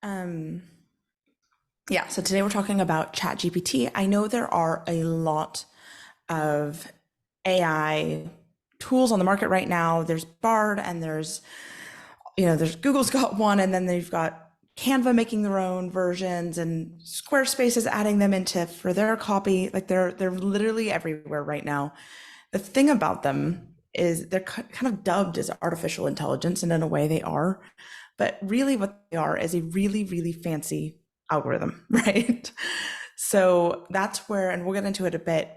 Um, yeah, so today we're talking about Chat GPT. I know there are a lot of AI tools on the market right now. There's Bard and there's Google's got one, and then they've got Canva making their own versions, and Squarespace is adding them into for their copy. Like they're literally everywhere right now. The thing about them is they're kind of dubbed as artificial intelligence, and in a way they are. But really, what they are is a really, really fancy algorithm, right? So that's where, and we'll get into it a bit,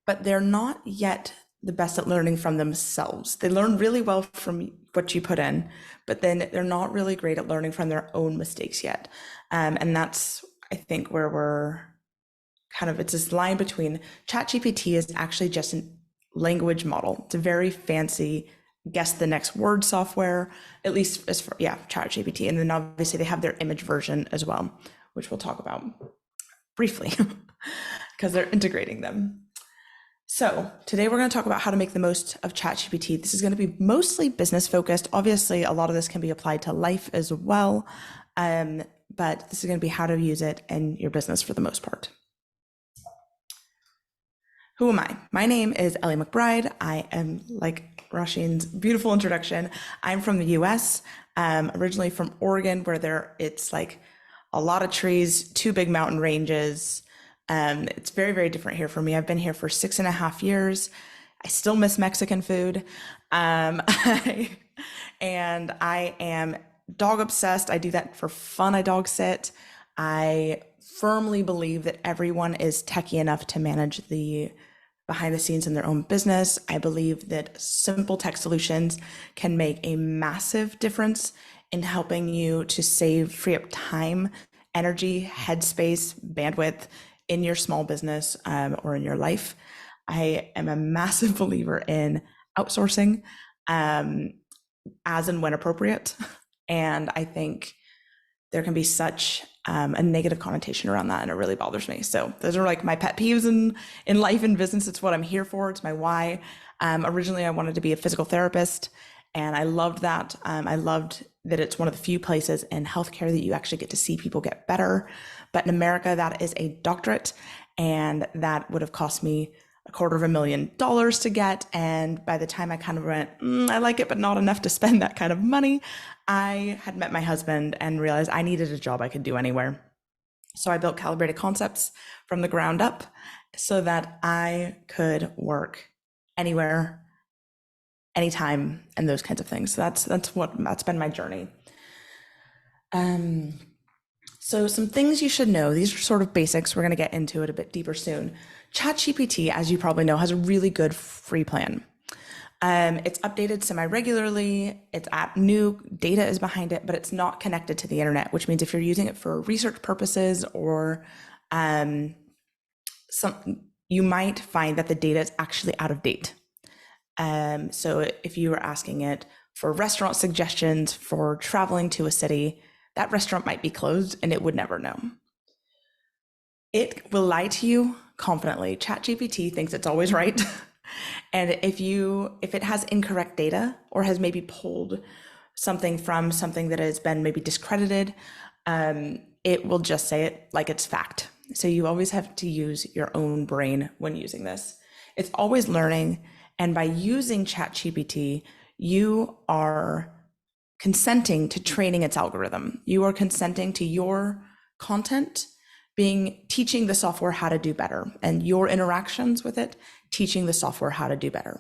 but they're not yet the best at learning from themselves. They learn really well from what you put in, but then they're not really great at learning from their own mistakes yet. And that's, I think, where we're kind of, it's this line between ChatGPT is actually just a language model. It's a very fancy guess the next word software, at least as for, yeah, ChatGPT. And then obviously they have their image version as well, which we'll talk about briefly because they're integrating them. So today we're going to talk about how to make the most of ChatGPT. This is going to be mostly business focused. Obviously, a lot of this can be applied to life as well, but this is going to be how to use it in your business for the most part. Who am I? My name is Ellie McBride. I am, like Rasheen's beautiful introduction, I'm from the US, originally from Oregon, where it's like a lot of trees, two big mountain ranges. It's very, very different here for me. I've been here for 6.5 years. I still miss Mexican food. And I am dog obsessed. I do that for fun. I dog sit. I firmly believe that everyone is techie enough to manage the behind the scenes in their own business. I believe that simple tech solutions can make a massive difference in helping you to free up time, energy, headspace, bandwidth in your small business or in your life. I am a massive believer in outsourcing as and when appropriate. And I think there can be such a negative connotation around that, and it really bothers me. So those are like my pet peeves in life and business. It's what I'm here for. It's my why. Originally, I wanted to be a physical therapist, and I loved that. I loved that it's one of the few places in healthcare that you actually get to see people get better. But in America, that is a doctorate, and that would have cost me $250,000 to get. And by the time I kind of went, I like it, but not enough to spend that kind of money, I had met my husband and realized I needed a job I could do anywhere. So I built Calibrated Concepts from the ground up so that I could work anywhere, anytime, and those kinds of things. So that's been my journey. So some things you should know. These are sort of basics. We're going to get into it a bit deeper soon. ChatGPT, as you probably know, has a really good free plan. It's updated semi-regularly. It's new data is behind it, but it's not connected to the internet, which means if you're using it for research purposes or you might find that the data is actually out of date. So if you were asking it for restaurant suggestions for traveling to a city, that restaurant might be closed and it would never know. It will lie to you confidently. ChatGPT thinks it's always right. And if it has incorrect data or has maybe pulled something from something that has been maybe discredited, it will just say it like it's fact. So you always have to use your own brain when using this. It's always learning. And by using ChatGPT, you are consenting to training its algorithm. You are consenting to your content teaching the software how to do better, and your interactions with it teaching the software how to do better.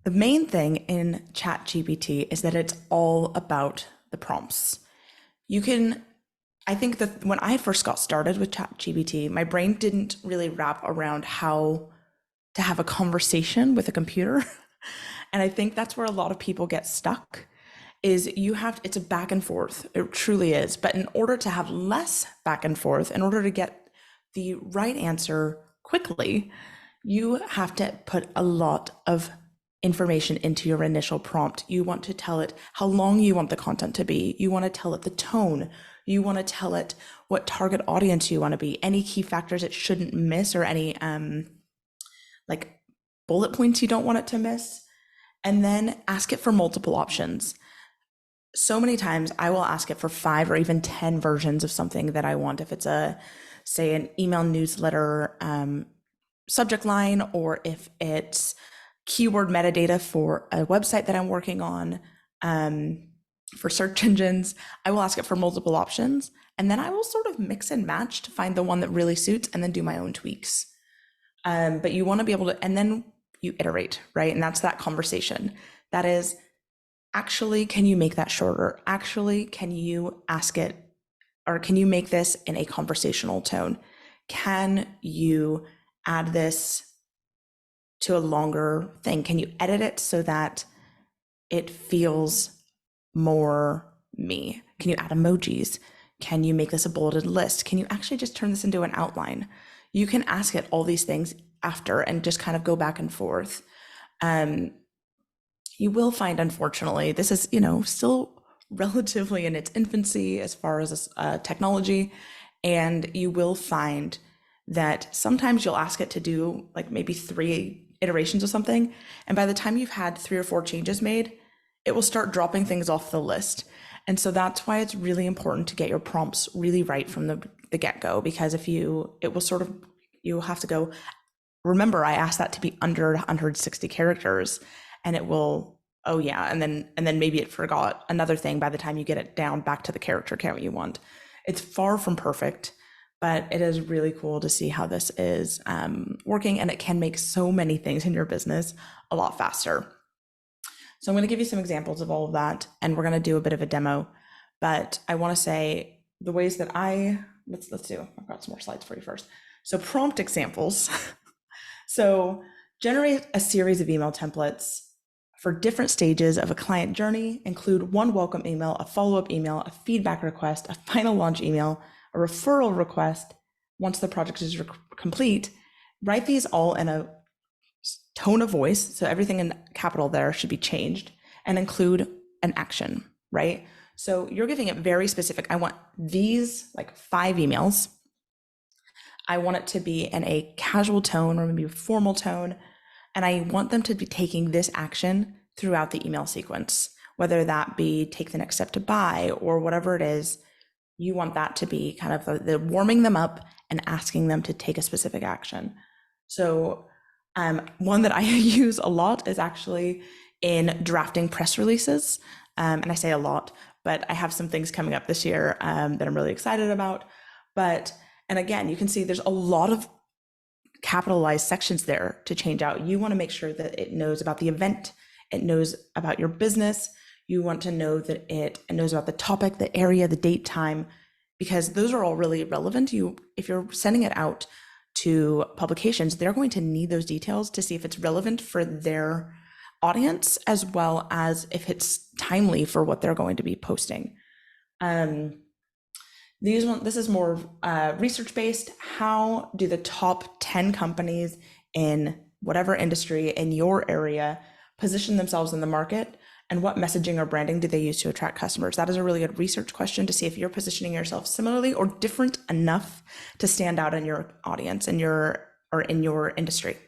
The main thing in ChatGPT is that it's all about the prompts. I think that when I first got started with ChatGPT, my brain didn't really wrap around how to have a conversation with a computer. And I think that's where a lot of people get stuck. It's a back and forth. It truly is. But in order to have less back and forth, in order to get the right answer quickly, you have to put a lot of information into your initial prompt. You want to tell it how long you want the content to be. You want to tell it the tone. You want to tell it what target audience you want to be, any key factors it shouldn't miss, or any like bullet points you don't want it to miss. and then ask it for multiple options. So many times I will ask it for 5 or even 10 versions of something that I want. If it's say, an email newsletter subject line, or if it's keyword metadata for a website that I'm working on for search engines, I will ask it for multiple options. And then I will sort of mix and match to find the one that really suits and then do my own tweaks. But you want to be able to, and then you iterate, right? And that's that conversation. That is, actually, can you make that shorter? Actually, can you ask it, or can you make this in a conversational tone? Can you add this to a longer thing? Can you edit it so that it feels more me? Can you add emojis? Can you make this a bulleted list? Can you actually just turn this into an outline? You can ask it all these things after and just kind of go back and forth. You will find, unfortunately, this is, still relatively in its infancy as far as technology. And you will find that sometimes you'll ask it to do like maybe 3 iterations of something. And by the time you've had 3 or 4 changes made, it will start dropping things off the list. And so that's why it's really important to get your prompts really right from the get-go, because you'll have to go, remember, I asked that to be under 160 characters, and it will, oh yeah, and then maybe it forgot another thing by the time you get it down back to the character count you want. It's far from perfect, but it is really cool to see how this is working, and it can make so many things in your business a lot faster. So I'm going to give you some examples of all of that, and we're going to do a bit of a demo. But I want to say the ways that let's do. I've got some more slides for you first. So prompt examples. So generate a series of email templates for different stages of a client journey. Include one welcome email, a follow-up email, a feedback request, a final launch email, a referral request once the project is complete. Write these all in a tone of voice, so everything in capital there should be changed, and include an action, right? So you're giving it very specific. I want these like 5 emails. I want it to be in a casual tone or maybe a formal tone, and I want them to be taking this action throughout the email sequence, whether that be take the next step to buy or whatever it is. You want that to be kind of the warming them up and asking them to take a specific action. So one that I use a lot is actually in drafting press releases. And I say a lot, but I have some things coming up this year that I'm really excited about. And again, you can see there's a lot of capitalized sections there to change out. You want to make sure that it knows about the event, it knows about your business. You want to know that it knows about the topic, the area, the date, time, because those are all really relevant. If you're sending it out to publications, they're going to need those details to see if it's relevant for their audience, as well as if it's timely for what they're going to be posting. This is more research-based. How do the top 10 companies in whatever industry in your area position themselves in the market, and what messaging or branding do they use to attract customers? That is a really good research question to see if you're positioning yourself similarly or different enough to stand out in your audience, in your industry.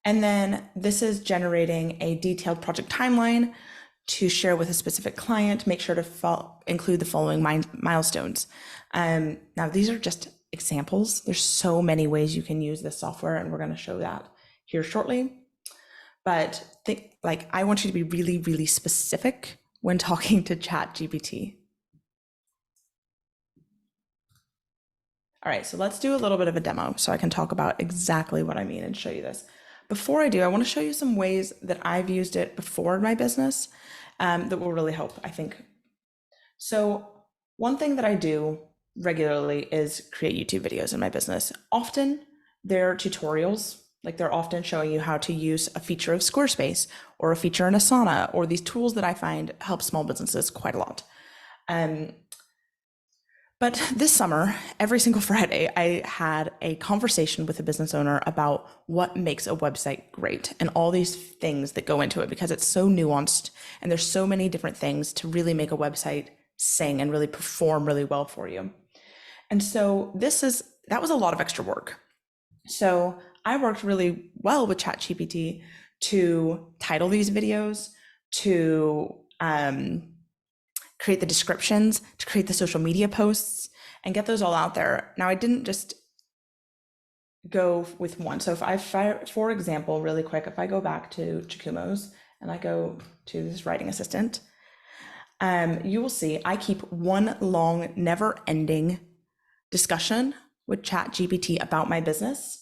And then this is generating a detailed project timeline to share with a specific client. Make sure to include the following milestones. Now, these are just examples. There's so many ways you can use this software, and we're going to show that here shortly. But I want you to be really, really specific when talking to Chat GPT. All right, so let's do a little bit of a demo so I can talk about exactly what I mean and show you this. Before I do, I want to show you some ways that I've used it before in my business that will really help, I think. So one thing that I do regularly is create YouTube videos in my business. Often they're tutorials, like they're often showing you how to use a feature of Squarespace or a feature in Asana, or these tools that I find help small businesses quite a lot. But this summer, every single Friday, I had a conversation with a business owner about what makes a website great and all these things that go into it, because it's so nuanced and there's so many different things to really make a website sing and really perform really well for you. And so that was a lot of extra work. So I worked really well with ChatGPT to title these videos, to create the descriptions, to create the social media posts, and get those all out there. Now, I didn't just go with one. So if I, for example, really quick, if I go back to Jakumo's and I go to this writing assistant, you will see I keep one long, never-ending discussion with Chat GPT about my business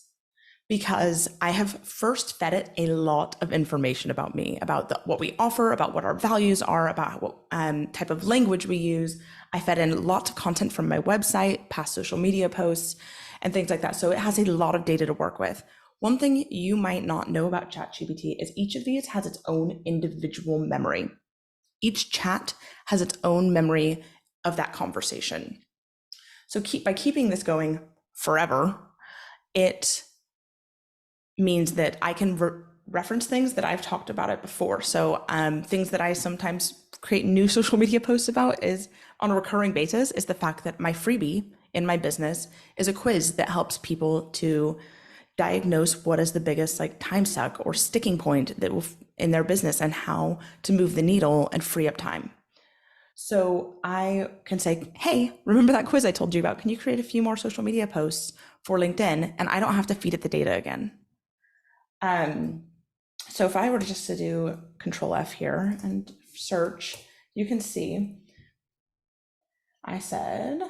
because I have first fed it a lot of information about me, about what we offer, about what our values are, about what type of language we use. I fed in lots of content from my website, past social media posts, and things like that. So it has a lot of data to work with. One thing you might not know about ChatGPT is each of these has its own individual memory. Each chat has its own memory of that conversation. So by keeping this going forever, it means that I can reference things that I've talked about it before. So things that I sometimes create new social media posts about is on a recurring basis is the fact that my freebie in my business is a quiz that helps people to diagnose what is the biggest time suck or sticking point that will in their business and how to move the needle and free up time. So I can say, hey, remember that quiz I told you about? Can you create a few more social media posts for LinkedIn? And I don't have to feed it the data again. So if I were just to do Control F here and search, you can see I said,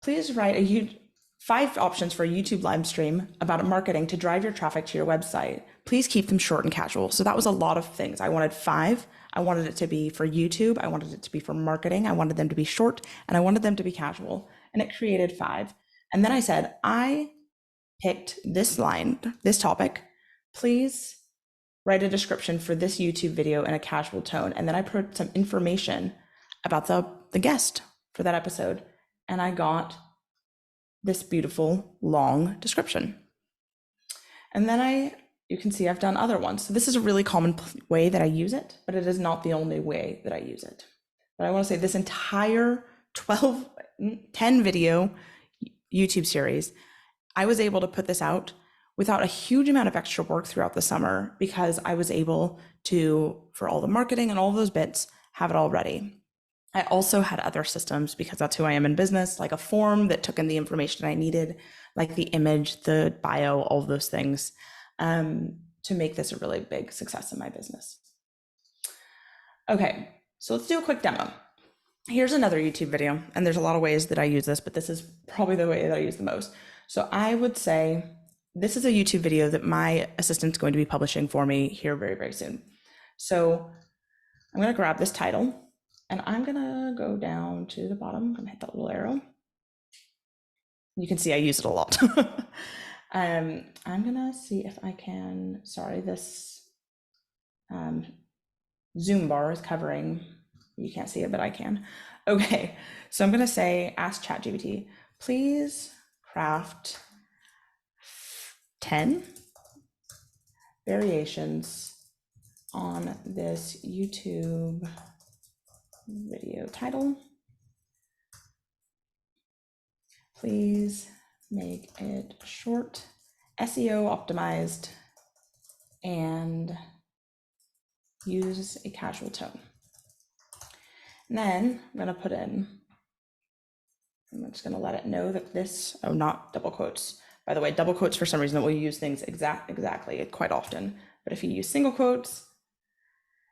please write 5 options for a YouTube live stream about marketing to drive your traffic to your website. Please keep them short and casual. So that was a lot of things. I wanted 5. I wanted it to be for YouTube. I wanted it to be for marketing. I wanted them to be short and I wanted them to be casual. And it created 5. And then I said, I picked this line, this topic. Please write a description for this YouTube video in a casual tone. And then I put some information about the guest for that episode. And I got this beautiful long description. And then you can see I've done other ones. So this is a really common way that I use it, but it is not the only way that I use it. But I want to say this entire 10 video YouTube series, I was able to put this out without a huge amount of extra work throughout the summer because I was able to, for all the marketing and all those bits, have it all ready. I also had other systems because that's who I am in business, like a form that took in the information I needed, like the image, the bio, all of those things, to make this a really big success in my business. Okay, so let's do a quick demo. Here's another YouTube video, and there's a lot of ways that I use this, but this is probably the way that I use the most. So I would say this is a YouTube video that my assistant's going to be publishing for me here very, very soon. So I'm going to grab this title and I'm going to go down to the bottom. I'm going to hit that little arrow. You can see I use it a lot. I'm going to see if I can, sorry, this Zoom bar is covering, you can't see it, but I can. Okay, so I'm going to say, ask Chat GPT, please craft 10 variations on this YouTube video title. Please make it short, SEO optimized, and use a casual tone. And then I'm going to put in, I'm just going to let it know that this, oh, not double quotes. By the way, double quotes for some reason that will use things exactly quite often. But if you use single quotes,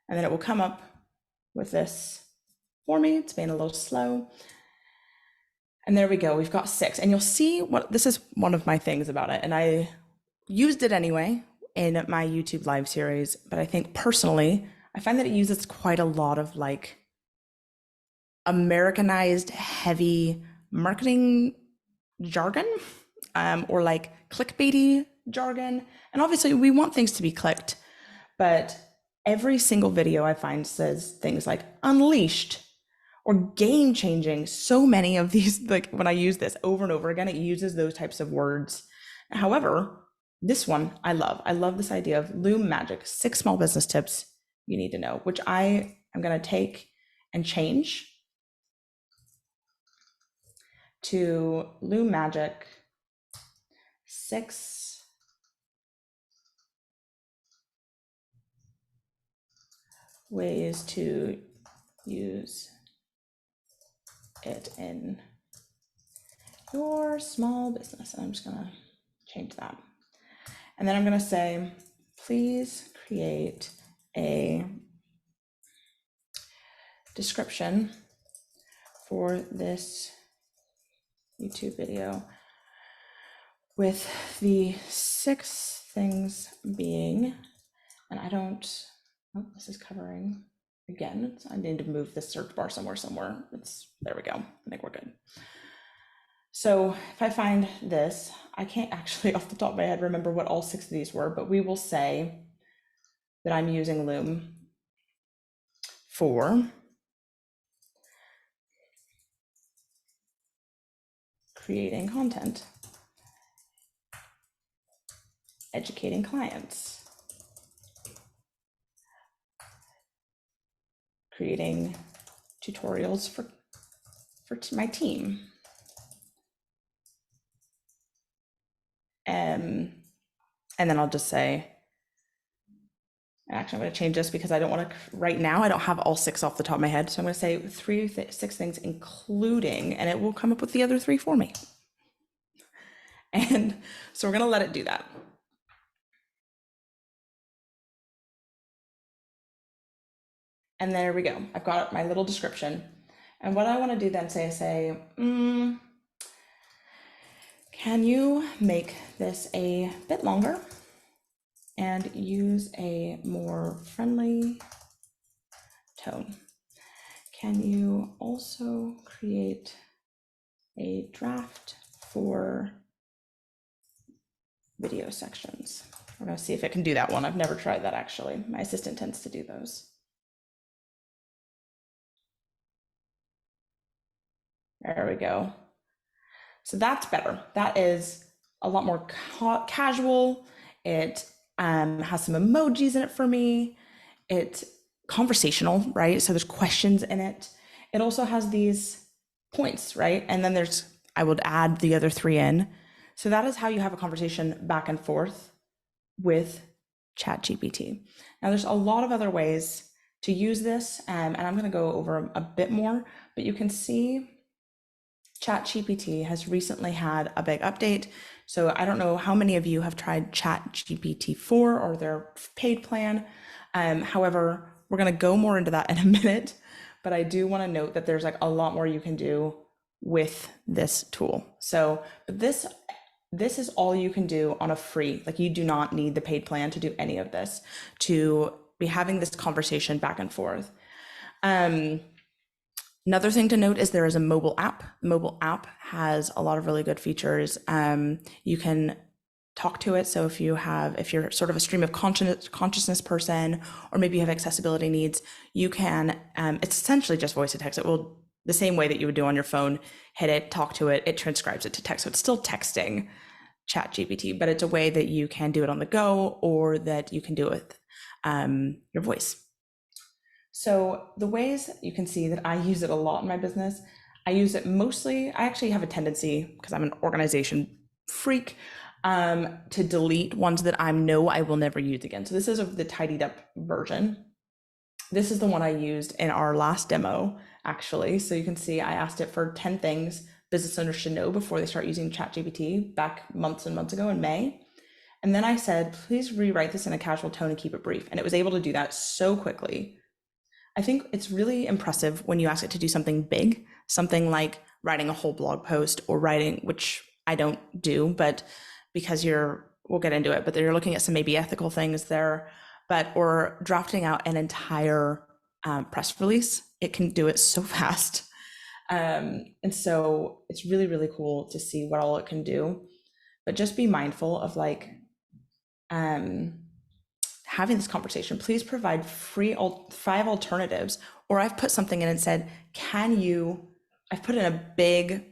and then it will come up with this for me. It's being a little slow. And there we go. We've got 6. And you'll see what this is one of my things about it. And I used it anyway in my YouTube live series. But I think personally, I find that it uses quite a lot of Americanized heavy marketing jargon or clickbaity jargon. And obviously we want things to be clicked, but every single video I find says things like unleashed or game changing. So many of these, when I use this over and over again, it uses those types of words. However, this one I love. I love this idea of Loom Magic, 6 small business tips you need to know, which I am going to take and change to Loom Magic 6 ways to use it in your small business. And I'm just gonna change that. And then I'm gonna say, please create a description for this YouTube video with the 6 things being, and I don't, oh, this is covering again. I need to move this search bar somewhere. There we go. I think we're good. So if I find this, I can't actually off the top of my head remember what all 6 of these were, but we will say that I'm using Loom for creating content, educating clients, creating tutorials for my team, and then I'll just say, actually I'm going to change this because I don't want to, right now I don't have all 6 off the top of my head, so I'm going to say 6 things including, and it will come up with the other 3 for me. And so we're going to let it do that. And there we go. I've got my little description. And what I want to do then say, can you make this a bit longer and use a more friendly tone? Can you also create a draft for video sections? We're going to see if it can do that one. I've never tried that actually. My assistant tends to do those. There we go. So that's better. That is a lot more casual. It has some emojis in it for me. It's conversational, right? So there's questions in it. It also has these points, right? And then I would add the other 3 in. So that is how you have a conversation back and forth with Chat GPT. Now there's a lot of other ways to use this, and I'm going to go over a bit more, but you can see Chat GPT has recently had a big update. So I don't know how many of you have tried Chat GPT 4 or their paid plan. However, we're going to go more into that in a minute, but I do want to note that there's like a lot more you can do with this tool. So this is all you can do on a free, like you do not need the paid plan to do any of this, to be having this conversation back and forth. Another thing to note is there is a mobile app. The mobile app has a lot of really good features. You can talk to it. So if you're sort of a stream of consciousness person, or maybe you have accessibility needs, you can, it's essentially just voice to text. It will, the same way that you would do on your phone, hit it, talk to it, it transcribes it to text. So it's still texting Chat GPT, but it's a way that you can do it on the go, or that you can do it with your voice. So the ways you can see that I use it a lot in my business, I use it mostly, I actually have a tendency, because I'm an organization freak, to delete ones that I know I will never use again. So this is the tidied up version. This is the one I used in our last demo, actually. So you can see I asked it for 10 things business owners should know before they start using ChatGPT back months and months ago in May. And then I said, please rewrite this in a casual tone and keep it brief. And it was able to do that so quickly. I think it's really impressive when you ask it to do something big, something like writing a whole blog post, or writing, which I don't do, but because we'll get into it, but you're looking at some maybe ethical things there, or drafting out an entire press release. It can do it so fast. And so it's really, really cool to see what all it can do, but just be mindful of like, having this conversation. Please provide 5 alternatives, or I've put something in and said, I've put in a big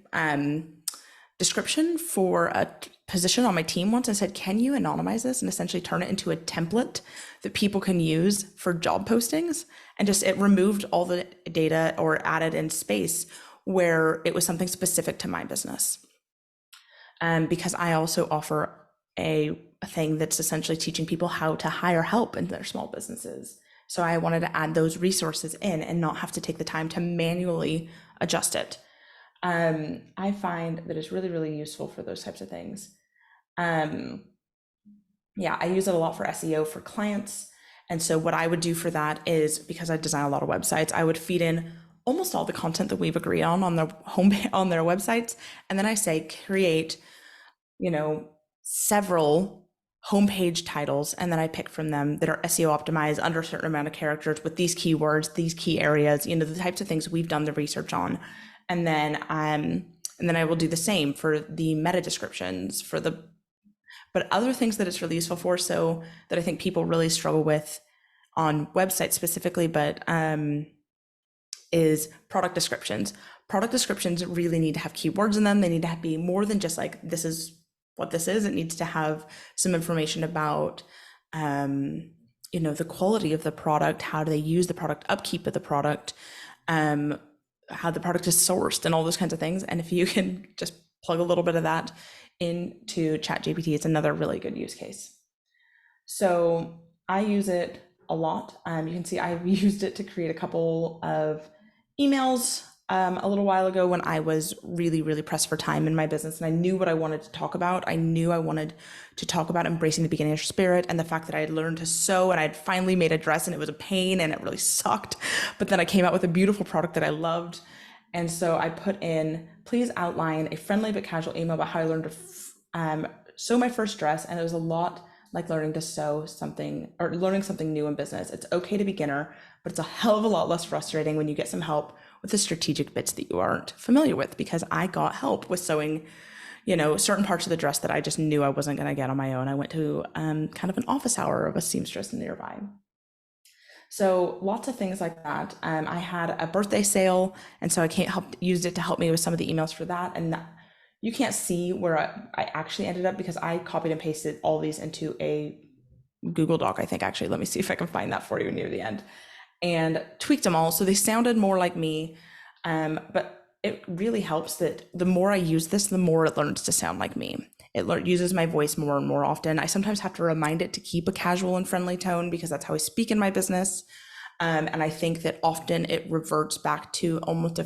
description for a position on my team once. I said, can you anonymize this and essentially turn it into a template that people can use for job postings? And it removed all the data, or added in space where it was something specific to my business. Because I also offer a thing that's essentially teaching people how to hire help in their small businesses. So I wanted to add those resources in and not have to take the time to manually adjust it. I find that it's really, really useful for those types of things. Yeah, I use it a lot for SEO for clients. And so what I would do for that is, because I design a lot of websites, I would feed in almost all the content that we've agreed on their on their websites. And then I say, create, several homepage titles. And then I pick from them that are SEO optimized under a certain amount of characters with these keywords, these key areas, the types of things we've done the research on. And then I will do the same for the meta descriptions, but other things that it's really useful for, so that I think people really struggle with on websites specifically, but is product descriptions. Product descriptions really need to have keywords in them. They need to be more than just like, this is what this is. It needs to have some information about, the quality of the product, how do they use the product, upkeep of the product, how the product is sourced, and all those kinds of things. And if you can just plug a little bit of that into Chat GPT, it's another really good use case. So I use it a lot. You can see I've used it to create a couple of emails a little while ago when I was really, really pressed for time in my business, and I knew what I wanted to talk about. I knew I wanted to talk about embracing the beginner spirit and the fact that I had learned to sew, and I'd finally made a dress, and it was a pain and it really sucked. But then I came out with a beautiful product that I loved. And so I put in, please outline a friendly but casual email about how I learned to sew my first dress. And it was a lot like learning to sew something or learning something new in business. It's okay to beginner, but it's a hell of a lot less frustrating when you get some help with the strategic bits that you aren't familiar with, because I got help with sewing, certain parts of the dress that I just knew I wasn't going to get on my own. I went to kind of an office hour of a seamstress nearby. So lots of things like that. I had a birthday sale, and so used it to help me with some of the emails for that. And you can't see where I actually ended up, because I copied and pasted all these into a Google Doc, I think. Actually, let me see if I can find that for you near the end, and tweaked them all so they sounded more like me. But it really helps that the more I use this, the more it learns to sound like me. It uses my voice more and more often. I sometimes have to remind it to keep a casual and friendly tone, because that's how I speak in my business. And I think that often it reverts back to almost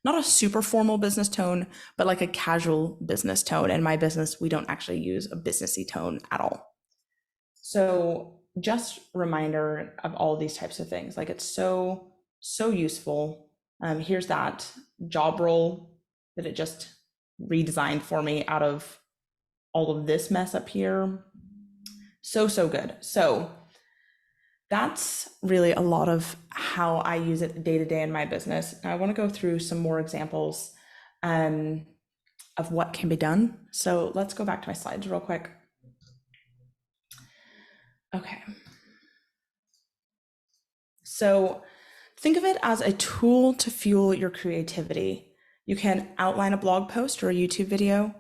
not a super formal business tone, but like a casual business tone. In my business, we don't actually use a businessy tone at all. So just reminder of all these types of things. Like, it's so, so useful. Here's that job role that it just redesigned for me out of all of this mess up here. So, so good. So that's really a lot of how I use it day to day in my business. Now I want to go through some more examples of what can be done. So let's go back to my slides real quick. Okay. So think of it as a tool to fuel your creativity. You can outline a blog post or a YouTube video.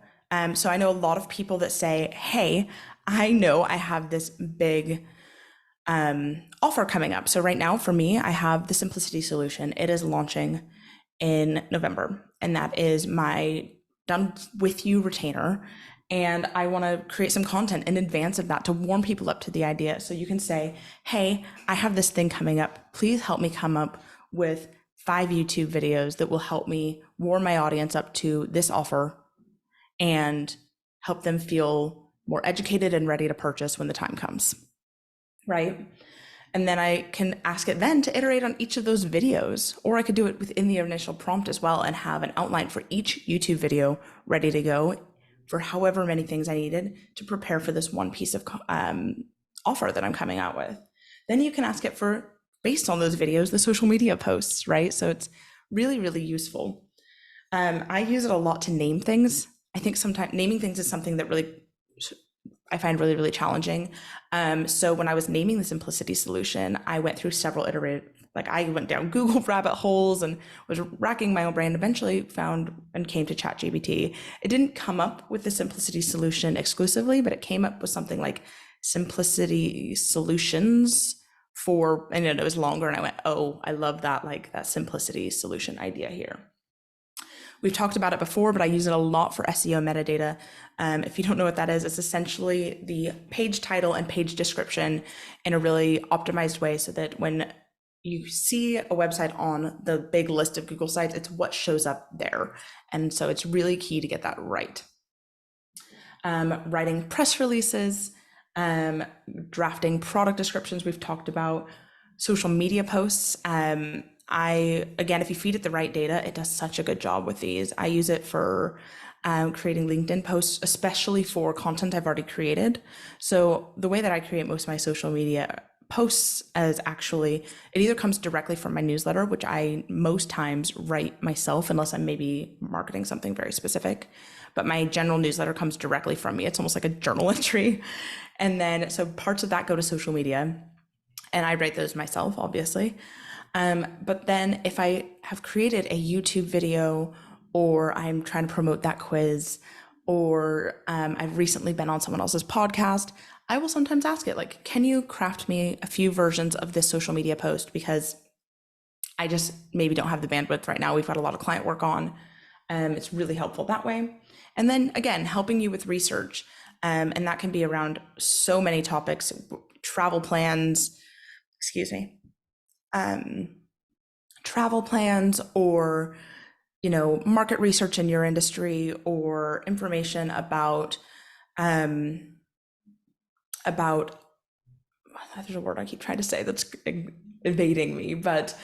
So I know a lot of people that say, hey, I know I have this big offer coming up. So right now for me, I have the Simplicity solution. It is launching in November, and that is my done with you retainer. And I want to create some content in advance of that to warm people up to the idea. So you can say, hey, I have this thing coming up. Please help me come up with 5 YouTube videos that will help me warm my audience up to this offer and help them feel more educated and ready to purchase when the time comes, right? And then I can ask it then to iterate on each of those videos, or I could do it within the initial prompt as well and have an outline for each YouTube video ready to go for however many things I needed to prepare for this one piece of offer that I'm coming out with. Then you can ask it for, based on those videos, the social media posts, right? So it's really, really useful. I use it a lot to name things. I think sometimes naming things is something that really I find really, really challenging. So when I was naming the Simplicity solution, I went through several I went down Google rabbit holes and was racking my own brain, eventually found and came to Chat GPT. It didn't come up with the Simplicity solution exclusively, but it came up with something like Simplicity Solutions and it was longer. And I went, oh, I love that, like that Simplicity solution idea here. We've talked about it before, but I use it a lot for SEO metadata. If you don't know what that is, it's essentially the page title and page description in a really optimized way so that when you see a website on the big list of Google sites, it's what shows up there. And so it's really key to get that right. Writing press releases, drafting product descriptions, we've talked about, social media posts. Again, if you feed it the right data, it does such a good job with these. I use it for creating LinkedIn posts, especially for content I've already created. So the way that I create most of my social media posts is actually, it either comes directly from my newsletter, which I most times write myself, unless I'm maybe marketing something very specific. But my general newsletter comes directly from me. It's almost like a journal entry. And then, so parts of that go to social media, and I write those myself, obviously. But then if I have created a YouTube video, or I'm trying to promote that quiz, or I've recently been on someone else's podcast, I will sometimes ask it, like, can you craft me a few versions of this social media post? Because I just maybe don't have the bandwidth right now. We've got a lot of client work on. It's really helpful that way. And then again, helping you with research. And that can be around so many topics, travel plans, excuse me, travel plans, or market research in your industry, or information about there's a word I keep trying to say that's evading me, but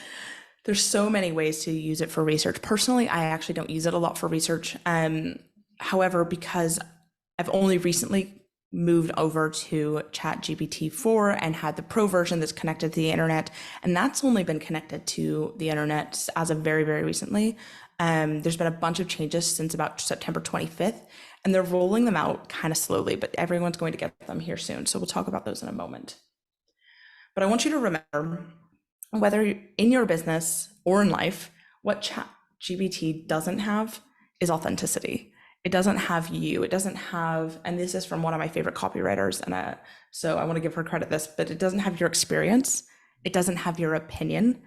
there's so many ways to use it for research. Personally, I actually don't use it a lot for research. However, because I've only recently moved over to Chat GPT 4 and had the pro version that's connected to the internet, and that's only been connected to the internet as of very, very recently. There's been a bunch of changes since about September 25th, and they're rolling them out kind of slowly, but everyone's going to get them here soon. So we'll talk about those in a moment. But I want you to remember, whether in your business or in life, what Chat GPT doesn't have is authenticity. It doesn't have you. It doesn't have, and this is from one of my favorite copywriters, and so I want to give her credit this, but it doesn't have your experience. It doesn't have your opinion.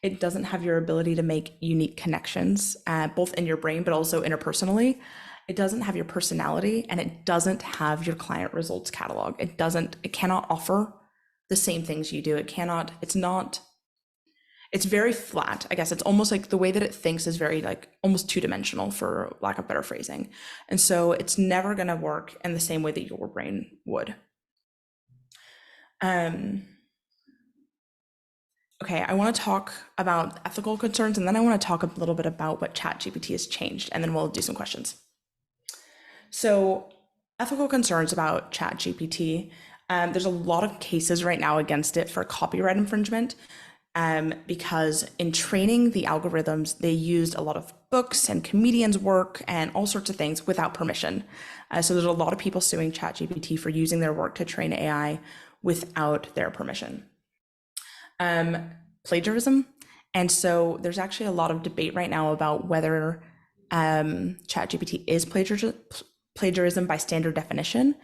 It doesn't have your ability to make unique connections, both in your brain, but also interpersonally. It doesn't have your personality, and it doesn't have your client results catalog. It cannot offer the same things you do. It's very flat. I guess it's almost like the way that it thinks is very like almost two-dimensional, for lack of better phrasing. And so it's never going to work in the same way that your brain would. Okay, I want to talk about ethical concerns, and then I want to talk a little bit about what ChatGPT has changed, and then we'll do some questions. So, ethical concerns about ChatGPT. There's a lot of cases right now against it for copyright infringement, because in training the algorithms, they used a lot of books and comedians' work and all sorts of things without permission. So there's a lot of people suing ChatGPT for using their work to train AI without their permission. Plagiarism. And so there's actually a lot of debate right now about whether ChatGPT is plagiarism by standard definition.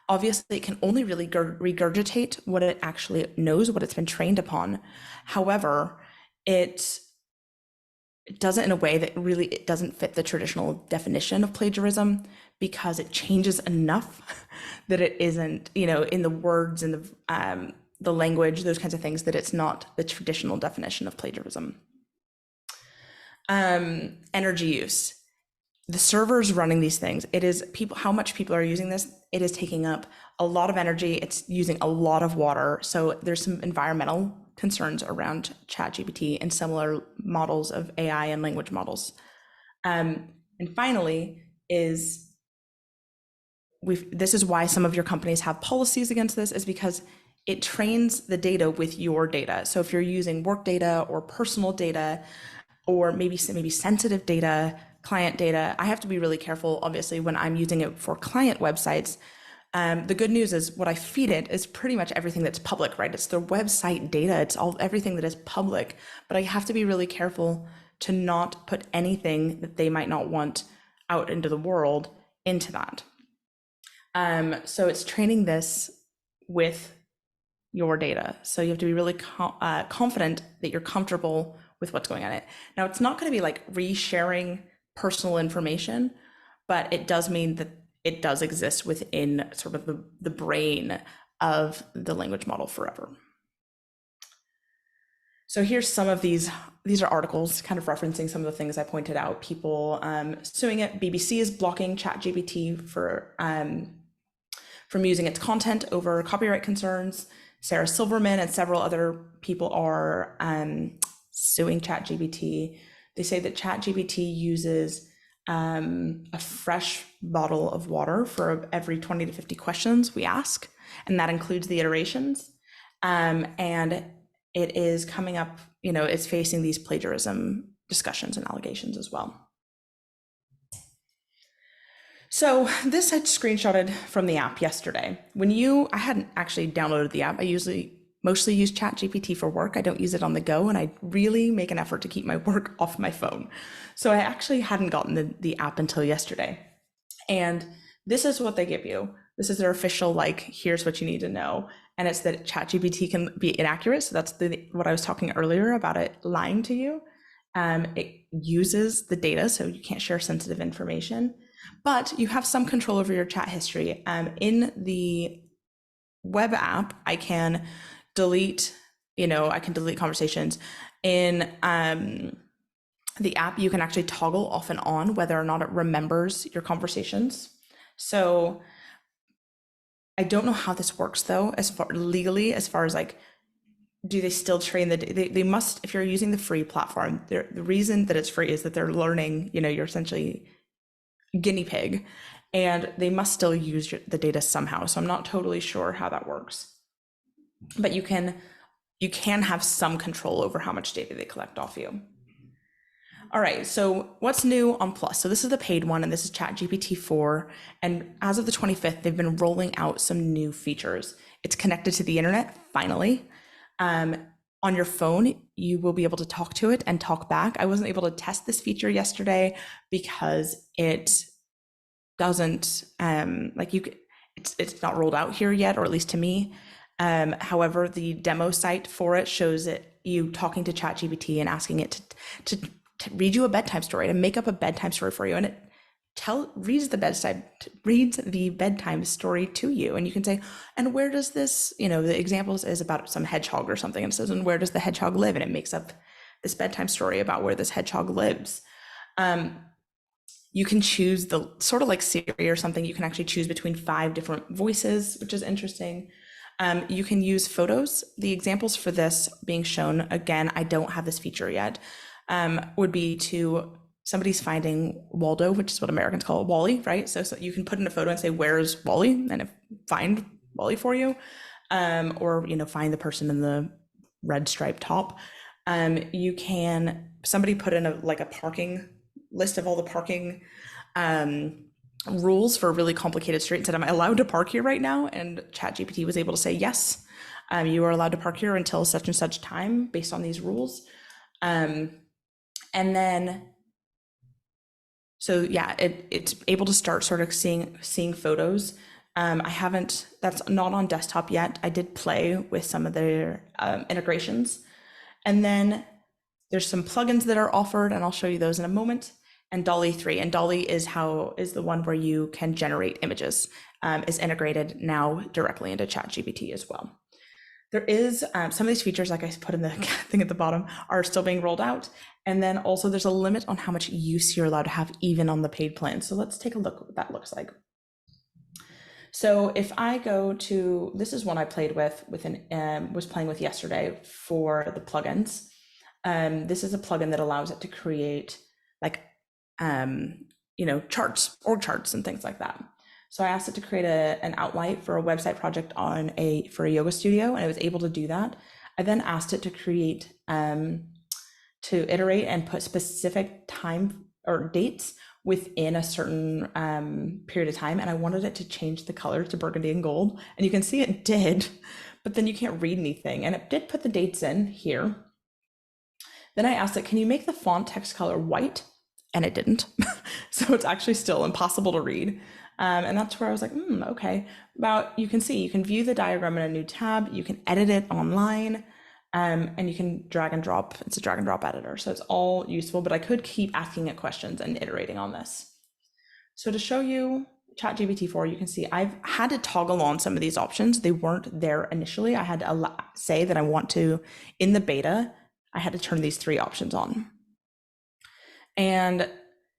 Obviously, it can only really regurgitate what it actually knows, what it's been trained upon. However, it does it in a way that really it doesn't fit the traditional definition of plagiarism, because it changes enough that it isn't, in the words and the language, those kinds of things, that it's not the traditional definition of plagiarism. Energy use. The servers running these things, how much people are using this, it is taking up a lot of energy. It's using a lot of water. So there's some environmental concerns around ChatGPT and similar models of AI and language models. And finally this is why some of your companies have policies against this, is because it trains the data with your data. So if you're using work data or personal data, or maybe sensitive data, client data, I have to be really careful, obviously, when I'm using it for client websites. The good news is what I feed it is pretty much everything that's public, right? It's their website data. It's everything that is public, but I have to be really careful to not put anything that they might not want out into the world into that. So it's training this with your data. So you have to be really confident that you're comfortable with what's going on it. Now, it's not going to be like resharing personal information, but it does mean that it does exist within sort of the brain of the language model forever. So here's some of these are articles kind of referencing some of the things I pointed out. People suing it. BBC is blocking Chat GPT from using its content over copyright concerns. Sarah Silverman and several other people are suing Chat GPT. They say that Chat GPT uses a fresh bottle of water for every 20 to 50 questions we ask, and that includes the iterations. And it is coming up, it's facing these plagiarism discussions and allegations as well. So this I screenshotted from the app yesterday. I hadn't actually downloaded the app. I mostly use Chat GPT for work. I don't use it on the go, and I really make an effort to keep my work off my phone. So I actually hadn't gotten the app until yesterday. And this is what they give you. This is their official, here's what you need to know. And it's that ChatGPT can be inaccurate. So that's what I was talking earlier about it lying to you. It uses the data, so you can't share sensitive information, but you have some control over your chat history. In the web app, I can delete conversations. In the app, you can actually toggle off and on whether or not it remembers your conversations. So I don't know how this works though, as far as do they still train they must, if you're using the free platform, the reason that it's free is that they're learning, you're essentially guinea pig, and they must still use the data somehow. So I'm not totally sure how that works, but you can have some control over how much data they collect off you. All right, so what's new on Plus? So this is the paid one, and this is ChatGPT 4. And as of the 25th, they've been rolling out some new features. It's connected to the internet, finally. On your phone, you will be able to talk to it and talk back. I wasn't able to test this feature yesterday because it doesn't, it's not rolled out here yet, or at least to me. However, the demo site for it shows you talking to ChatGPT and asking it to read you a bedtime story, to make up a bedtime story for you, and it reads the bedtime story to you, and you can say, and where does this, the examples is about some hedgehog or something, and it says, and where does the hedgehog live, and it makes up this bedtime story about where this hedgehog lives. You can choose the sort of like Siri or something. You can actually choose between 5 different voices, which is interesting. You can use photos. The examples for this being shown, again, I don't have this feature yet, would be to somebody's finding Waldo, which is what Americans call Wally, right? So you can put in a photo and say, where's Wally? And find Wally for you. Or, find the person in the red striped top. Somebody put in a parking list of all the parking rules for a really complicated street and said, am I allowed to park here right now? And ChatGPT was able to say, yes, you are allowed to park here until such and such time based on these rules. And then, so yeah, it's able to start sort of seeing photos. That's not on desktop yet. I did play with some of their integrations. And then there's some plugins that are offered, and I'll show you those in a moment. And DALL-E 3, and DALL-E is the one where you can generate images, is integrated now directly into ChatGPT as well. There is some of these features, like I put in the thing at the bottom, are still being rolled out. And then also there's a limit on how much use you're allowed to have even on the paid plan. So let's take a look at what that looks like. So if I go to, this is one I played was playing with yesterday for the plugins. This is a plugin that allows it to create charts, org charts and things like that. So I asked it to create an outline for a website project for a yoga studio, and it was able to do that. I then asked it to create, to iterate and put specific time or dates within a certain period of time. And I wanted it to change the color to burgundy and gold. And you can see it did, but then you can't read anything. And it did put the dates in here. Then I asked it, can you make the font text color white? And it didn't. So it's actually still impossible to read. And that's where I was like, okay. You can see, you can view the diagram in a new tab. You can edit it online. And you can drag and drop. It's a drag and drop editor. So it's all useful, but I could keep asking it questions and iterating on this. So to show you Chat GPT 4, you can see I've had to toggle on some of these options. They weren't there initially. I had to say that I want to, in the beta, I had to turn these 3 options on. And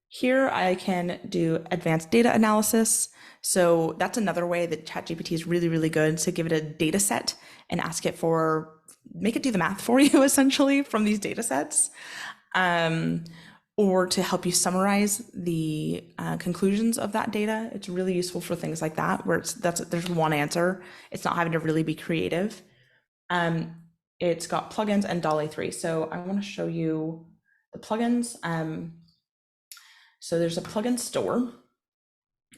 here I can do advanced data analysis. So that's another way that ChatGPT is really, really good, to give it a data set and ask it for, make it do the math for you essentially from these data sets. Or to help you summarize the conclusions of that data. It's really useful for things like that, where there's one answer. It's not having to really be creative. It's got plugins and DALL-E 3. So I want to show you the plugins. So there's a plugin store,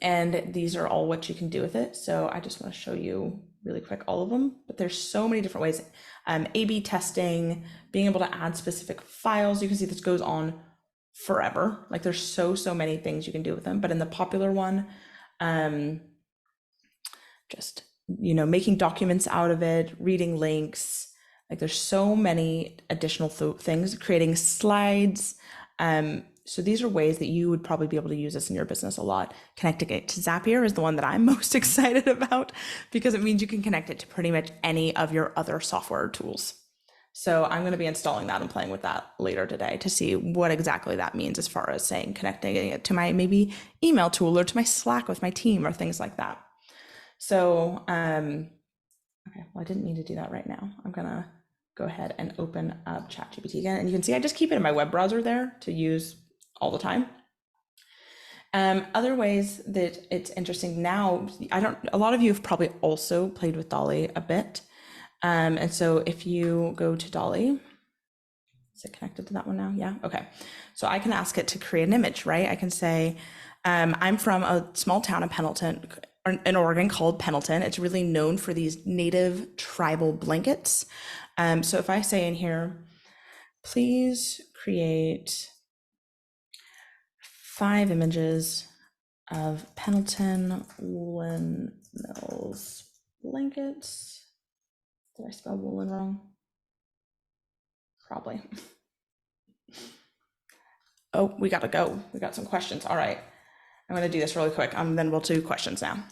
and these are all what you can do with it. So I just want to show you really quick all of them, but there's so many different ways. A/B testing, being able to add specific files. You can see this goes on forever. Like there's so many things you can do with them. But in the popular one, just, making documents out of it, reading links. Like there's so many additional things, creating slides. So these are ways that you would probably be able to use this in your business a lot. Connecting it to Zapier is the one that I'm most excited about, because it means you can connect it to pretty much any of your other software tools. So I'm going to be installing that and playing with that later today to see what exactly that means, as far as saying connecting it to my maybe email tool or to my Slack with my team or things like that. So, okay, well, I didn't need to do that right now. I'm going to go ahead and open up ChatGPT again. And you can see I just keep it in my web browser there to use all the time. Other ways that it's interesting now, a lot of you have probably also played with DALL-E a bit. And so if you go to DALL-E, is it connected to that one now? Yeah, okay. So I can ask it to create an image, right? I can say, I'm from a small town in Pendleton, in Oregon, called Pendleton. It's really known for these native tribal blankets. So if I say in here, please create 5 images of Pendleton Woolen Mills blankets. Did I spell woolen wrong? Probably. Oh, we gotta go. We got some questions. All right. I'm gonna do this really quick. Then we'll do questions now.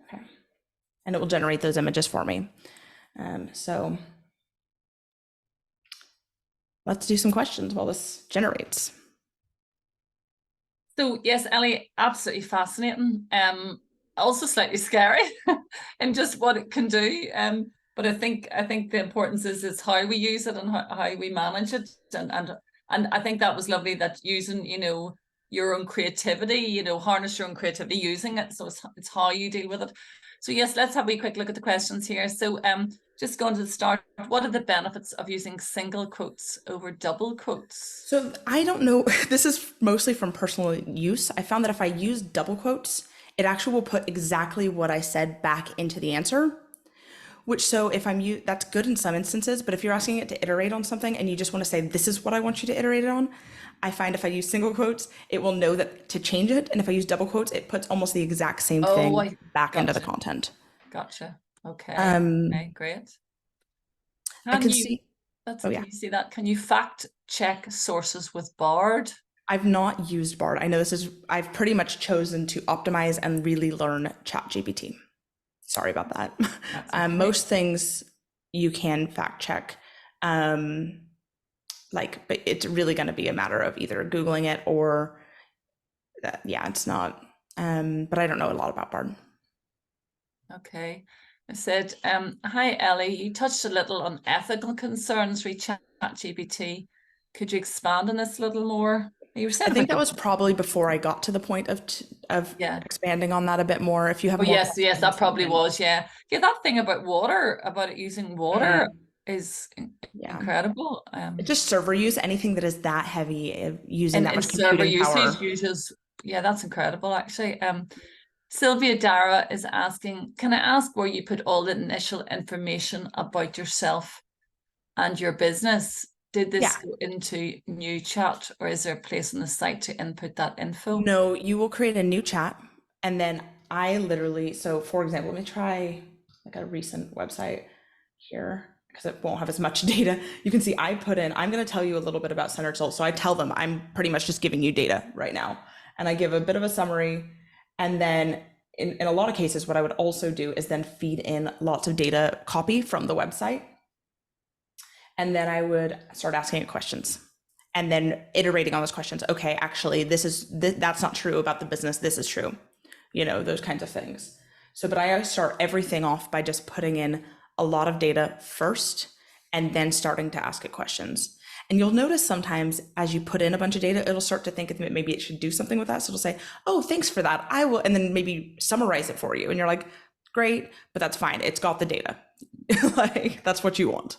Okay. And it will generate those images for me. So let's do some questions while this generates. So yes, Ellie, absolutely fascinating. Also slightly scary and just what it can do. But I think the importance is how we use it and how we manage it. And I think that was lovely, that using, your own creativity, harness your own creativity using it. So it's how you deal with it. So yes, let's have a quick look at the questions here. So just going to the start, what are the benefits of using single quotes over double quotes? So I don't know. This is mostly from personal use. I found that if I use double quotes, it actually will put exactly what I said back into the answer. So if that's good in some instances, but if you're asking it to iterate on something and you just want to say, this is what I want you to iterate it on, I find if I use single quotes, it will know that to change it. And if I use double quotes, it puts almost the exact same thing back into the content. Gotcha. Okay. Okay, great. I can see. Can you see that? Can you fact check sources with Bard? I've not used Bard. I know I've pretty much chosen to optimize and really learn Chat GPT. Sorry about that. Okay. Most things you can fact check. But it's really going to be a matter of either Googling it or, it's not. But I don't know a lot about Bard. Okay. I said, hi, Ellie, you touched a little on ethical concerns with Chat GPT. Could you expand on this a little more? I think that was probably before I got to the point of expanding on that a bit more. If you have more questions, yes, that probably was, yeah. That thing about water, about it using water is incredible. Just server use, anything that is that heavy, using that much computing power. Uses, that's incredible, actually. Sylvia Dara is asking, can I ask where you put all the initial information about yourself and your business? Did this go into new chat, or is there a place on the site to input that info? No, you will create a new chat, and then I literally, so for example, let me try like a recent website here because it won't have as much data. You can see I put in, I'm going to tell you a little bit about Center Result. So I tell them I'm pretty much just giving you data right now. And I give a bit of a summary. And then in a lot of cases, what I would also do is then feed in lots of data copy from the website. And then I would start asking it questions and then iterating on those questions. Okay, actually, that's not true about the business. This is true, those kinds of things. So, but I always start everything off by just putting in a lot of data first and then starting to ask it questions. And you'll notice sometimes as you put in a bunch of data, it'll start to think that maybe it should do something with that. So it'll say, oh, thanks for that. I will, and then maybe summarize it for you. And you're like, great, but that's fine. It's got the data. Like, that's what you want.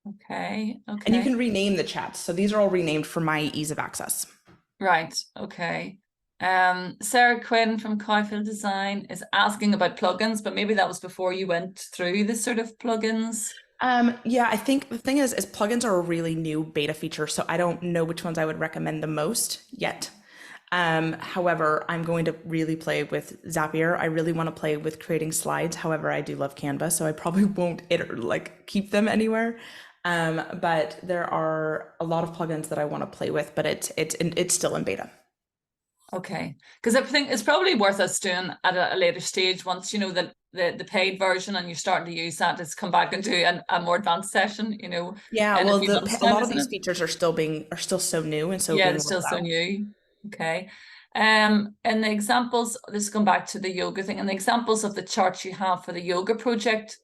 Okay. And you Okay. can rename the chats. So these are all renamed for my ease of access. Right. Okay. Sarah Quinn from Cowfield Design is asking about plugins, but maybe that was before you went through the sort of plugins. Yeah, I think the thing is plugins are a really new beta feature, so I don't know which ones I would recommend the most yet. However, I'm going to really play with Zapier. I really want to play with creating slides. However, I do love Canva, so I probably won't keep them anywhere. But there are a lot of plugins that I want to play with, but it's still in beta. Okay, because I think it's probably worth us doing at a later stage once you know that the paid version and you're starting to use that, is come back and do a more advanced session, Yeah, in a well, few months' a time, lot of isn't these it? features are still so new and so Yeah, being it's still rolled so out. new. Okay. And the examples, this is going back to the yoga thing, and the examples of the charts you have for the yoga project,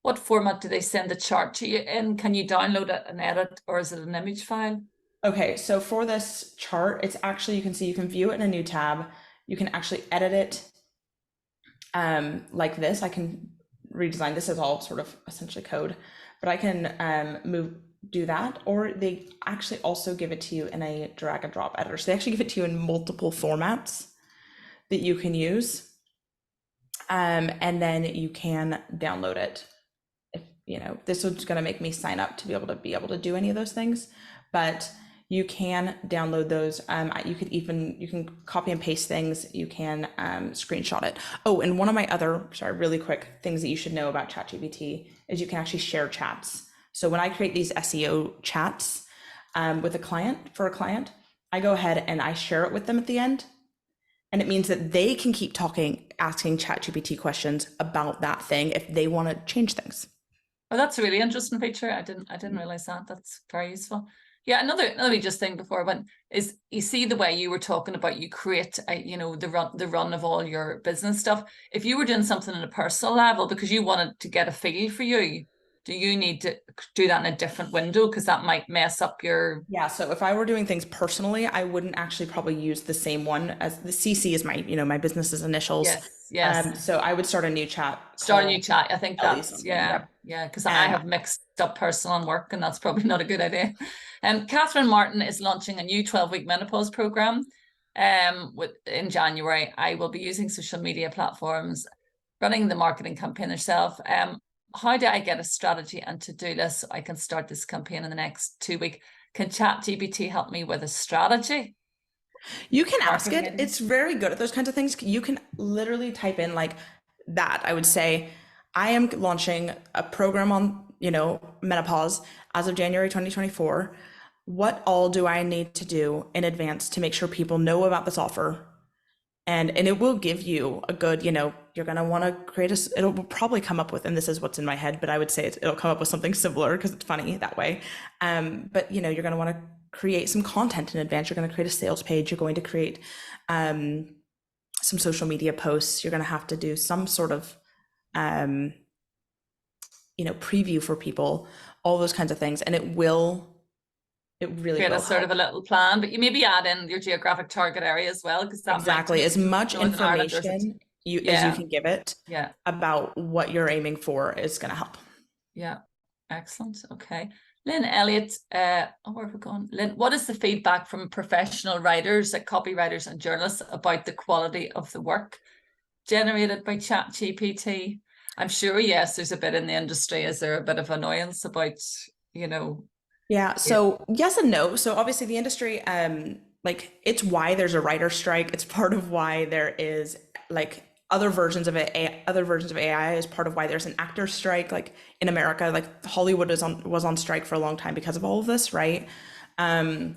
what format do they send the chart to you in? Can you download it and edit, or is it an image file? Okay, so for this chart, it's actually, you can see you can view it in a new tab. You can actually edit it like this. I can redesign. This is all sort of essentially code, but I can do that. Or they actually also give it to you in a drag and drop editor. So they actually give it to you in multiple formats that you can use. And then you can download it. If this is going to make me sign up to be able to do any of those things, but you can download those. You can copy and paste things. You can screenshot it. Oh, and one of my other, sorry, really quick things that you should know about ChatGPT is you can actually share chats. So when I create these SEO chats with for a client, I go ahead and I share it with them at the end. And it means that they can keep asking ChatGPT questions about that thing if they want to change things. Oh, that's a really interesting feature. I didn't realize that. That's very useful. Yeah, another just thing before I went is, you see the way you were talking about, you create the run of all your business stuff. If you were doing something on a personal level because you wanted to get a feel for you, do you need to do that in a different window, because that might mess up your? Yeah, so if I were doing things personally, I wouldn't actually probably use the same one as the CC is my business's initials. Yes, yes. So I would start a new chat Start a called new chat. I think Ellie that's, something. yeah, Yep. yeah, because I And have mixed up personal and work, and that's probably not a good idea. And Catherine Martin is launching a new 12-week menopause program. In January, I will be using social media platforms, running the marketing campaign herself. How do I get a strategy and to-do list so I can start this campaign in the next 2 weeks? Can Chat GPT help me with a strategy? you can ask Marketing it. idea? It's very good at those kinds of things. You can literally type in like that. I would say, I am launching a program on, menopause as of January 2024. What all do I need to do in advance to make sure people know about this offer? And it will give you a good, you're going to want to create it'll probably come up with, and this is what's in my head, but I would say it'll come up with something similar because it's funny that way. But you're going to want to create some content in advance. You're going to create a sales page. You're going to create some social media posts. You're going to have to do some sort of, preview for people, all those kinds of things. And it really Create a will sort help. of a little plan, but you maybe add in your geographic target area as well, because that might, Exactly. As much Northern Ireland, or is it? information as you Yeah, can give it yeah, about what you're aiming for is going to help. yeah. Excellent. Okay. Lynn Elliott, where have we gone? Lynn, what is the feedback from professional writers, like copywriters and journalists, about the quality of the work generated by Chat GPT? I'm sure, yes, there's a bit in the industry. Is there a bit of annoyance about, you know, Yeah. it? So yes and no. So obviously the industry, it's why there's a writer strike. It's part of why there is like other versions of AI is part of why there's an actor strike. Like in America, like Hollywood was on strike for a long time because of all of this, right? Um,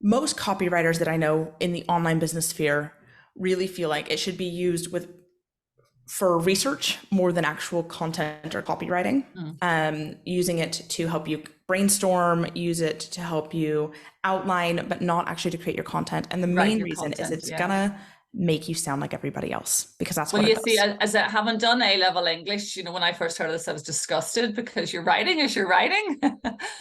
Most copywriters that I know in the online business sphere really feel like it should be used with for research more than actual content or copywriting. Mm. Using it to help you brainstorm, use it to help you outline, but not actually to create your content. And the Write main your reason is content, it's yeah. gonna make you sound like everybody else because that's Well, what it you see, does. as I haven't done A-level English, when I first heard of this, I was disgusted because your writing is your writing.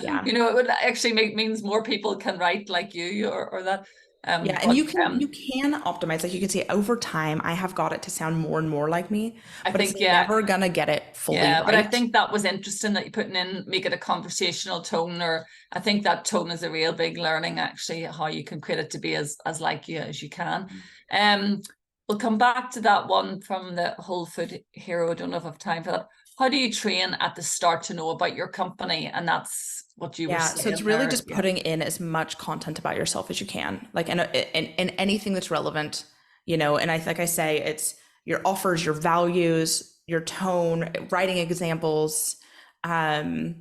Yeah. It would actually means more people can write like you or that. Yeah, and But you can optimize. Like you can see over time, I have got it to sound more and more like me, I but it's think, yeah, never gonna get it fully yeah, but I right. think that was interesting that you're putting in, make it a conversational tone, or I think that tone is a real big learning, actually, how you can create it to be as like you as you can. Um, we'll come back to that one from the Whole Food Hero. I don't know if I have time for that. How do you train at the start to know about your company? And that's what you were Yeah, so it's saying really there. just Yeah. putting in as much content about yourself as you can, like in anything that's relevant, And like I say, it's your offers, your values, your tone, writing examples, um,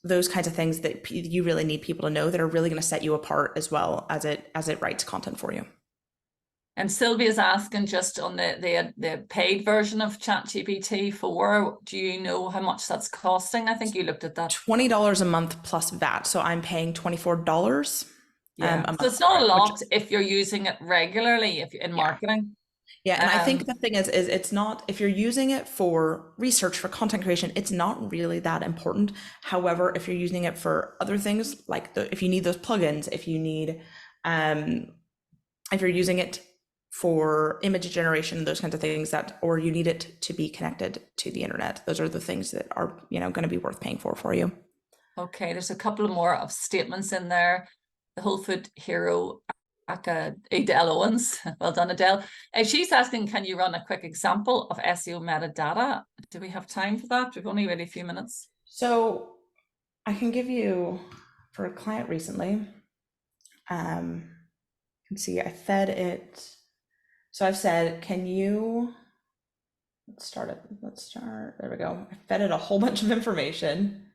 those kinds of things that you really need people to know that are really going to set you apart as well as it writes content for you. And Sylvia's asking just on the paid version of Chat GPT 4, do you know how much that's costing? I think you looked at that. $20 a month plus VAT, so I'm paying $24 Yeah. a So month it's for not it, a which lot if you're using it regularly, if in yeah. marketing. Yeah, and I think Um, the thing is it's not, if you're using it for research, for content creation, it's not really that important. However, if you're using it for other things, like if you need those plugins, um, if you're using it for image generation, those kinds of things or you need it to be connected to the internet, those are the things that are, going to be worth paying for you. okay, there's a couple more of statements in there. The Whole Food Hero, Adele Owens, well done, Adele. She's asking, can you run a quick example of SEO metadata? Do we have time for that? We've only really a few minutes. So I can give you, for a client recently, let's see, I fed it. So I've said, can you, let's start it. Let's start, there we go. I fed it a whole bunch of information.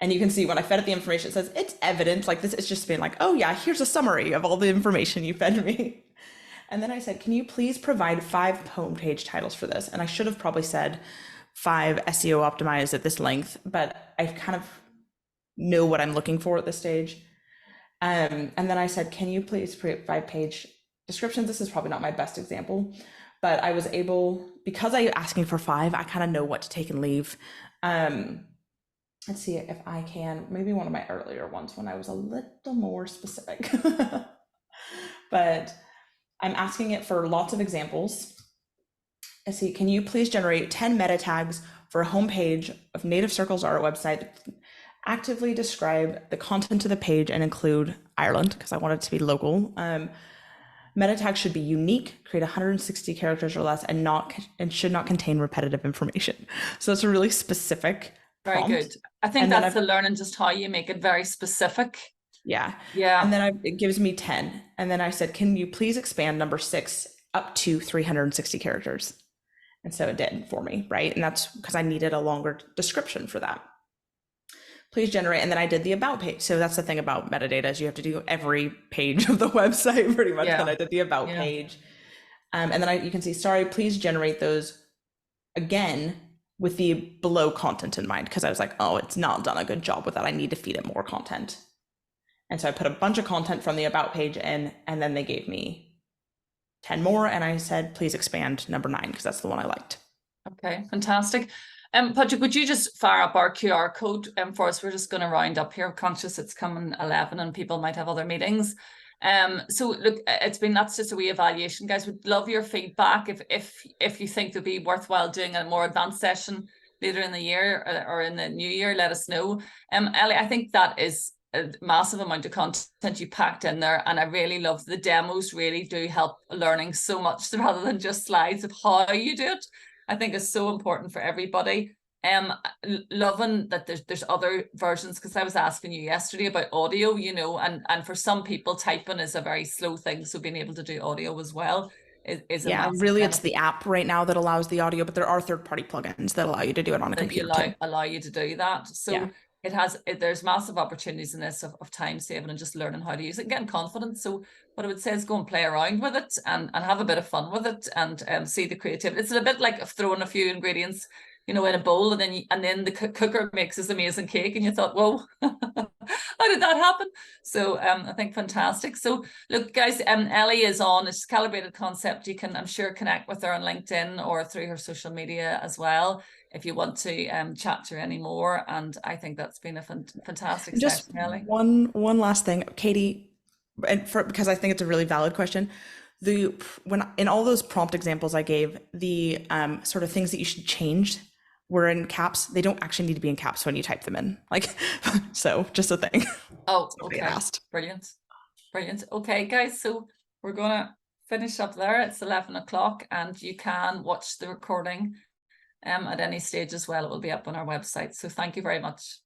And you can see when I fed it the information, it says, it's evident. Like this, it's just been like, oh yeah, here's a summary of all the information you fed me. And then I said, can you please provide 5 homepage titles for this? And I should have probably said 5 SEO optimized at this length, but I kind of know what I'm looking for at this stage. And then I said, can you please create 5-page descriptions? This is probably not my best example, but I was able, because I'm asking for 5, I kind of know what to take and leave. Let's see if I can, maybe one of my earlier ones when I was a little more specific. But I'm asking it for lots of examples. Let's see, can you please generate 10 meta tags for a homepage of Native Circles art website? Actively describe the content of the page and include Ireland because I want it to be local. Meta tags should be unique, create 160 characters or less, and should not contain repetitive information. So it's a really specific Very prompt. good. I think And then that's the learning, just how you make it very specific. yeah. Yeah. And then it gives me 10. And then I said, can you please expand number 6 up to 360 characters? And so it did for me, right? And that's because I needed a longer description for that. Please generate. And then I did the about page. So that's the thing about metadata is you have to do every page of the website pretty much. Yeah. Then I did the about Yeah. page. And then you can see, sorry, please generate those again with the below content in mind. Because I was like, oh, it's not done a good job with that. I need to feed it more content. And so I put a bunch of content from the about page in, and then they gave me 10 more. And I said, please expand number 9, because that's the one I liked. Okay, fantastic. Patrick, would you just fire up our QR code for us? We're just going to round up here. Conscious it's coming 11 and people might have other meetings. So look, that's just a wee evaluation, guys. We'd love your feedback if you think it'd be worthwhile doing a more advanced session later in the year or in the new year. Let us know. Ellie, I think that is a massive amount of content you packed in there, and I really love the demos. Really do help learning so much rather than just slides of how you do it. I think is so important for everybody. Loving that there's other versions, because I was asking you yesterday about audio, and for some people typing is a very slow thing, so being able to do audio as well. is a Yeah, massive really, it's benefit the app right now that allows the audio, but there are third-party plugins that allow you to do it on a that you computer too. allow you to do that. Yeah. So there's massive opportunities in this of time saving and just learning how to use it, getting confident. So what I would say is go and play around with it and have a bit of fun with it and see the creativity. It's a bit like throwing a few ingredients, in a bowl, and then the cooker makes this amazing cake, and you thought, whoa, how did that happen? So I think fantastic. So look, guys, Ellie is on. It's Calibrated Concept. You can, I'm sure, connect with her on LinkedIn or through her social media as well if you want to chat to her anymore. And I think that's been a fantastic And just session, Ellie. one last thing, Katie, and because I think it's a really valid question. When in all those prompt examples I gave, the sort of things that you should change were in caps. They don't actually need to be in caps when you type them in. Like, so just a thing. Oh, Somebody had okay. asked. Brilliant. Brilliant. Okay, guys, so we're gonna finish up there. It's 11 o'clock, and you can watch the recording at any stage as well. It will be up on our website. So thank you very much.